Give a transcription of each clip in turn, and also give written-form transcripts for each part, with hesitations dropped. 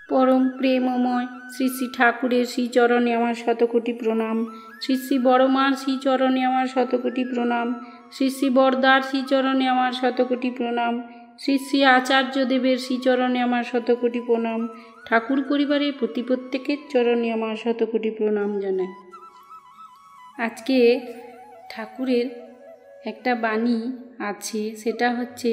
পরম প্রেমময় শ্রী শ্রী ঠাকুরের শ্রীচরণে আমার শতকোটি প্রণাম। শ্রী শ্রী বড়মার শ্রীচরণে আমার শতকোটি প্রণাম। শ্রী শ্রী বরদার শ্রীচরণে আমার শতকোটি প্রণাম। শ্রী শ্রী আচার্যদেবের শ্রীচরণে আমার শতকোটি প্রণাম। ঠাকুর পরিবারের প্রত্যেকের চরণে আমার শতকোটি প্রণাম জানাই। আজকে ঠাকুরের একটা বাণী আছে, সেটা হচ্ছে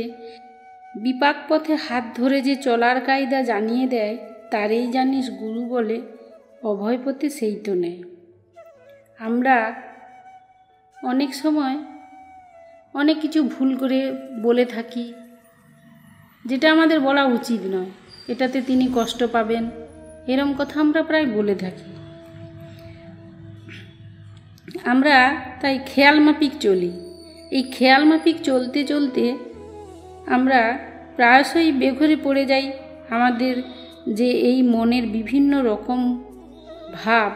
বিপাক পথে হাত ধরে যে চলার কায়দা জানিয়ে দেয়, তারেই জানিস গুরু বলে, অভয় পথে সেই তো নেয়। আমরা অনেক সময় অনেক কিছু ভুল করে বলে থাকি, যেটা আমাদের বলা উচিত নয়। এটাতে তিনি কষ্ট পাবেন, এরম কথা আমরা প্রায় বলে থাকি। আমরা তাই খেয়াল মাফিক চলি। এই খেয়াল মাফিক চলতে চলতে আমরা প্রায়শই বেঘরে পড়ে যাই। আমাদের যে এই মনের বিভিন্ন রকম ভাব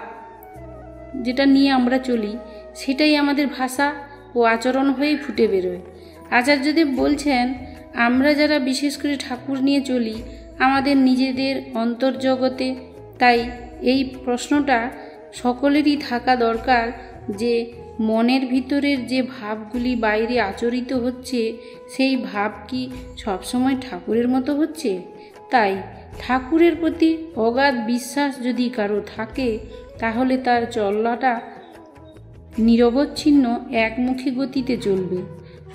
যেটা নিয়ে আমরা চলি, সেটাই আমাদের ভাষা ও আচরণ হয়েই ফুটে বেরোয়। আচার্যদেব বলছেন, আমরা যারা বিশেষ করে ঠাকুর নিয়ে চলি আমাদের নিজেদের অন্তর্জগতে, তাই এই প্রশ্নটা সকলেরই থাকা দরকার যে মনের ভিতরের যে ভাবগুলি বাইরে আচরিত হচ্ছে, সেই ভাব কি সবসময় ঠাকুরের মতো হচ্ছে? তাই ঠাকুরের প্রতি অগাধ বিশ্বাস যদি কারো থাকে, তাহলে তার চলাটা নিরবচ্ছিন্ন একমুখী গতিতে চলবে।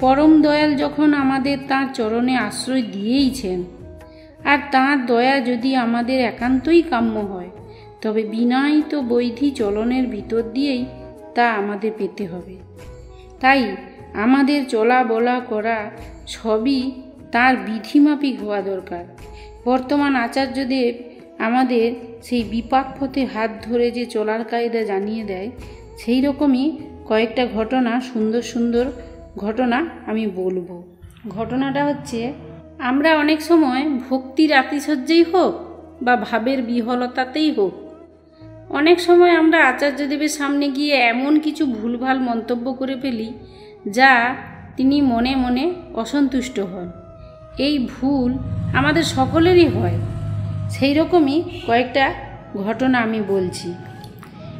পরম দয়াল যখন আমাদের তাঁর চরণে আশ্রয় দিয়েইছেন, আর তাঁর দয়া যদি আমাদের একান্তই কাম্য হয়, তবে বিনয়িত বৈধি চলনের ভিতর দিয়েই তা আমাদের পেতে হবে। তাই আমাদের চলা বলা করা সবই তার বিধিমাফিক হওয়া দরকার। বর্তমান আচার্যদেব আমাদের সেই বিপাক পথে হাত ধরে যে চলার কায়দা জানিয়ে দেয়, সেই রকমই কয়েকটা ঘটনা, সুন্দর সুন্দর ঘটনা আমি বলবো। ঘটনাটা হচ্ছে, আমরা অনেক সময় ভক্তির আতিশয্যেই হোক বা ভাবের বিহলতাতেই হোক, অনেক সময় আমরা আচার্যদেবের সামনে গিয়ে এমন কিছু ভুলভাল মন্তব্য করে ফেলি যা তিনি মনে মনে অসন্তুষ্ট হন। এই ভুল আমাদের সকলেরই হয়। সেই রকমই কয়েকটা ঘটনা আমি বলছি।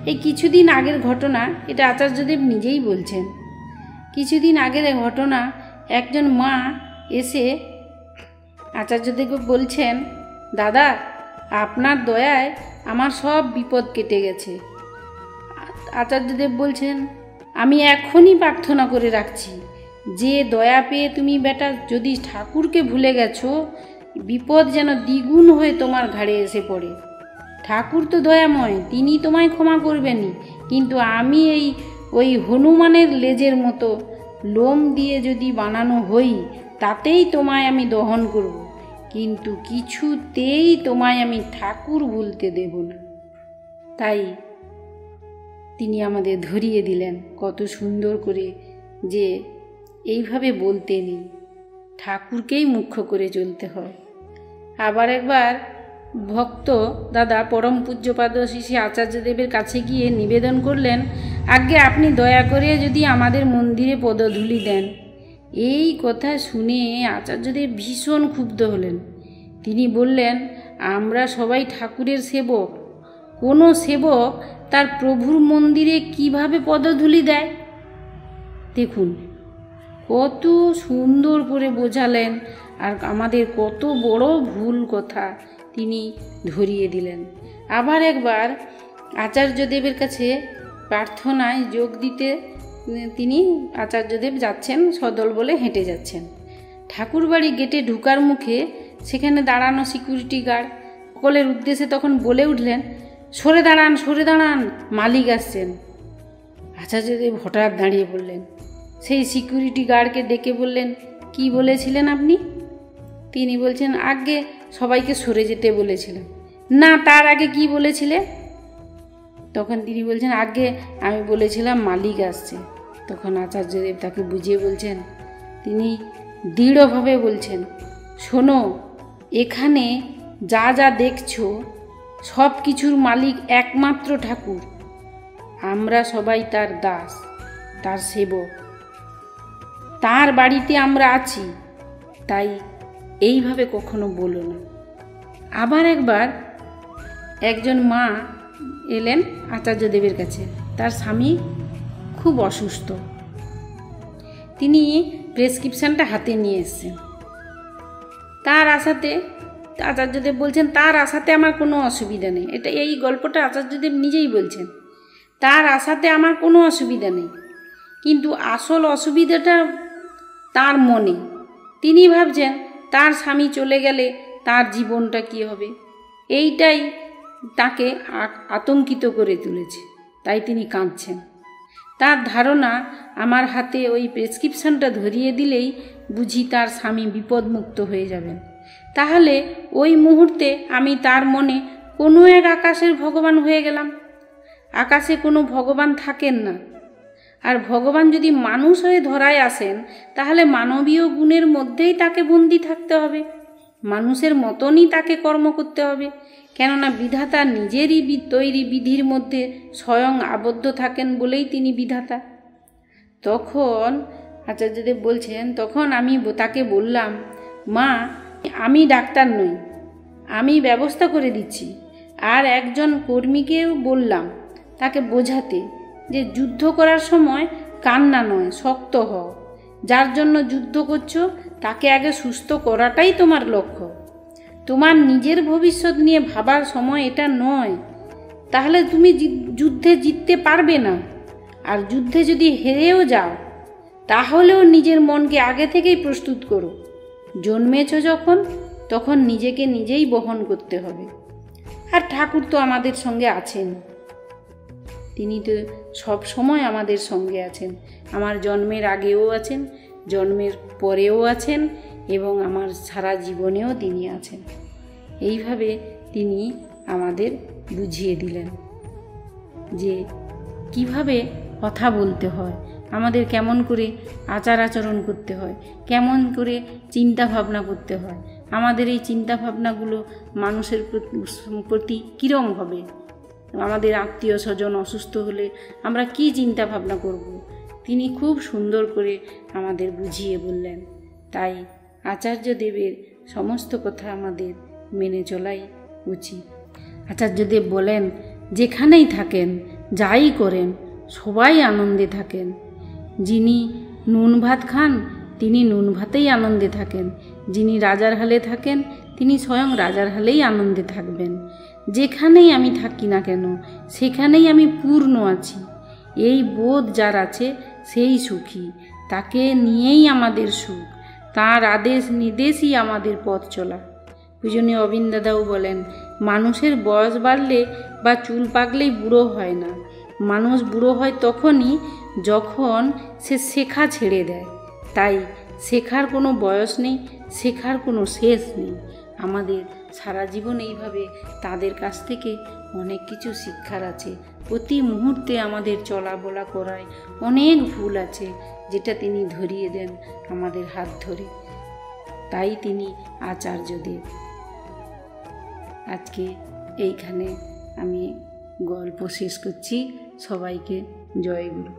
এই কিছুদিন আগের ঘটনা, এটা আচার্যদেব নিজেই বলছেন। কিছুদিন আগের ঘটনা, একজন মা এসে আচার্যদেবকে বলছেন, দাদা, আপনার দয়ায় আমার সব বিপদ কেটে গেছে। আচার্যদেব বলছেন, আমি এখনই প্রার্থনা করে রাখছি যে দয়া পেয়ে তুমি বেটা যদি ঠাকুরকে ভুলে গেছো, বিপদ যেন দ্বিগুণ হয়ে তোমার ঘাড়ে এসে পড়ে। ঠাকুর তো দয়াময়, তিনি তোমায় ক্ষমা করবেনই, কিন্তু আমি ওই হনুমানের লেজের মতো লোম দিয়ে যদি বানানো হই, তাতেই তোমায় আমি দহন করব, কিন্তু কিছুতেই তোমায় আমি ঠাকুর ভুলতে দেব না। তাই তিনি আমাদের ধরিয়ে দিলেন কত সুন্দর করে যে এইভাবে বলতে নেই, ঠাকুরকেই মুখ্য করে চলতে হয়। আবার একবার ভক্ত দাদা পরম পূজ্যপাদ শ্রী শ্রী আচার্যদেবের কাছে গিয়ে নিবেদন করলেন, আজ্ঞে আপনি দয়া করে যদি আমাদের মন্দিরে পদধূলি দেন। এই কথা শুনে আচার্যদেব ভীষণ ক্ষুব্ধ হলেন। তিনি বললেন, আমরা সবাই ঠাকুরের সেবক, কোনো সেবক তার প্রভুর মন্দিরে কিভাবে পদধূলি দেয়? দেখুন কত সুন্দর করে বোঝালেন, আর আমাদের কত বড় ভুল কথা তিনি ধরিয়ে দিলেন। আবার একবার আচার্যদেবের কাছে প্রার্থনায় যোগ দিতে তিনি আচার্যদেব যাচ্ছেন, সদল বলে হেঁটে যাচ্ছেন। ঠাকুরবাড়ি গেটে ঢুকার মুখে সেখানে দাঁড়ানো সিকিউরিটি গার্ড সকলের উদ্দেশ্যে তখন বলে উঠলেন, সরে দাঁড়ান, সরে দাঁড়ান, মালিক আসছেন। আচার্যদেব হঠাৎ দাঁড়িয়ে পড়লেন। সেই সিকিউরিটি গার্ডকে ডেকে বললেন, কি বলেছিলেন আপনি? তিনি বলছেন, আগে সবাইকে সরে যেতে বলেছিলাম। না, তার আগে কি বলেছিলে? তখন তিনি বলছেন, আগে আমি বলেছিলাম মালিক আসছে। তখন আচার্যদেব তাকে বুঝিয়ে বলছেন, তিনি দৃঢ়ভাবে বলছেন, শোনো, এখানে যা যা দেখছো সব কিছুর মালিক একমাত্র ঠাকুর। আমরা সবাই তার দাস, তার সেবক, তার বাড়িতে আমরা আছি, তাই এইভাবে কখনো বলো না। আবার একবার একজন মা এলেন আচার্যদেবের কাছে। তার স্বামী খুব অসুস্থ। তিনি প্রেসক্রিপশানটা হাতে নিয়ে এসেছেন। তার আশাতে আচার্যদেব বলছেন, তার আশাতে আমার কোনো অসুবিধা নেই। এই গল্পটা আচার্যদেব নিজেই বলছেন, তার আশাতে আমার কোনো অসুবিধা নেই। কিন্তু আসল অসুবিধাটা তার মনে। তিনি ভাবছেন তার স্বামী চলে গেলে তার জীবনটা কী হবে, এইটাই তাকে আতঙ্কিত করে তুলেছে। তাই তিনি কাঁদছেন। তার ধারণা আমার হাতে ওই প্রেসক্রিপশানটা ধরিয়ে দিলেই বুঝি তার স্বামী বিপদমুক্ত হয়ে যাবেন। তাহলে ওই মুহূর্তে আমি তার মনে কোনো এক আকাশের ভগবান হয়ে গেলাম। আকাশে কোনো ভগবান থাকেন না। আর ভগবান যদি মানুষ হয়ে ধরায় আসেন, তাহলে মানবীয় গুণের মধ্যেই তাকে বন্দি থাকতে হবে, মানুষের মতনই তাকে কর্ম করতে হবে। কেননা বিধাতা নিজেরই তৈরি বিধির মধ্যে স্বয়ং আবদ্ধ থাকেন বলেই তিনি বিধাতা। তখন আচার্যদেব বলছেন, তখন আমি তাকে বললাম, মা, আমি ডাক্তার নই, আমি ব্যবস্থা করে দিচ্ছি। আর একজন কর্মীকেও বললাম তাকে বোঝাতে যে যুদ্ধ করার সময় কান্না নয়, শক্ত হও। যার জন্য যুদ্ধ করছো তাকে আগে সুস্থ করাটাই তোমার লক্ষ্য। তোমার নিজের ভবিষ্যৎ নিয়ে ভাবার সময় এটা নয়। তাহলে তুমি যুদ্ধে জিততে পারবে না। আর যুদ্ধে যদি হেরেও যাও, তাহলেও নিজের মনকে আগে থেকেই প্রস্তুত করো। জন্মেছ যখন, তখন নিজেকে নিজেই বহন করতে হবে। আর ঠাকুর তো আমাদের সঙ্গে আছেন, তিনি তো সব সময় আমাদের সঙ্গে আছেন। আমার জন্মের আগেও আছেন, জন্মের পরেও আছেন, এবং আমার সারা জীবনেও তিনি আছেন। এইভাবে তিনি আমাদের বুঝিয়ে দিলেন যে কিভাবে কথা বলতে হয়, আমাদের কেমন করে আচার আচরণ করতে হয়, কেমন করে চিন্তা ভাবনা করতে হয়। আমাদের এই চিন্তা ভাবনাগুলো মানুষের প্রতি কীরকম হবে। আমাদের আত্মীয় স্বজন অসুস্থ হলে আমরা কি চিন্তা ভাবনা করব, তিনি খুব সুন্দর করে আমাদের বুঝিয়ে বললেন। তাই আচার্যদেবের সমস্ত কথা আমাদের মেনে চলাই উচিত। আচার্যদেব বলেন, যেখানেই থাকেন, যাই করেন, সবাই আনন্দে থাকেন। যিনি নুন ভাত খান, তিনি নুন ভাতেই আনন্দে থাকেন। যিনি রাজার হালে থাকেন, তিনি স্বয়ং রাজার হালেই আনন্দে থাকবেন। যেখানেই আমি থাকি না কেন, সেখানেই আমি পূর্ণ আছি। এই বোধ যার আছে সেই সুখী, তাকে নিয়েই আমাদের সুখ। তার আদেশ নির্দেশই আমাদের পথ চলা। পূজনীয় অবিন দাদাও বলেন, মানুষের বয়স বাড়লে বা চুল পাকলেই বুড়ো হয় না। মানুষ বুড়ো হয় তখনই যখন সে শেখা ছেড়ে দেয়। তাই শেখার কোনো বয়স নেই, শেখার কোনো শেষ নেই। আমাদের সারা জীবন এইভাবে তাদের কাছ থেকে অনেক কিছু শিক্ষার আছে। প্রতি মুহূর্তে আমাদের চলা বলা করায় অনেক ভুল আছে, যেটা তিনি ধরিয়ে দেন আমাদের হাত ধরে। তাই তিনি আচার্যদেব। আজকে এইখানে আমি গল্প শেষ করছি। সবাইকে জয় গুরু।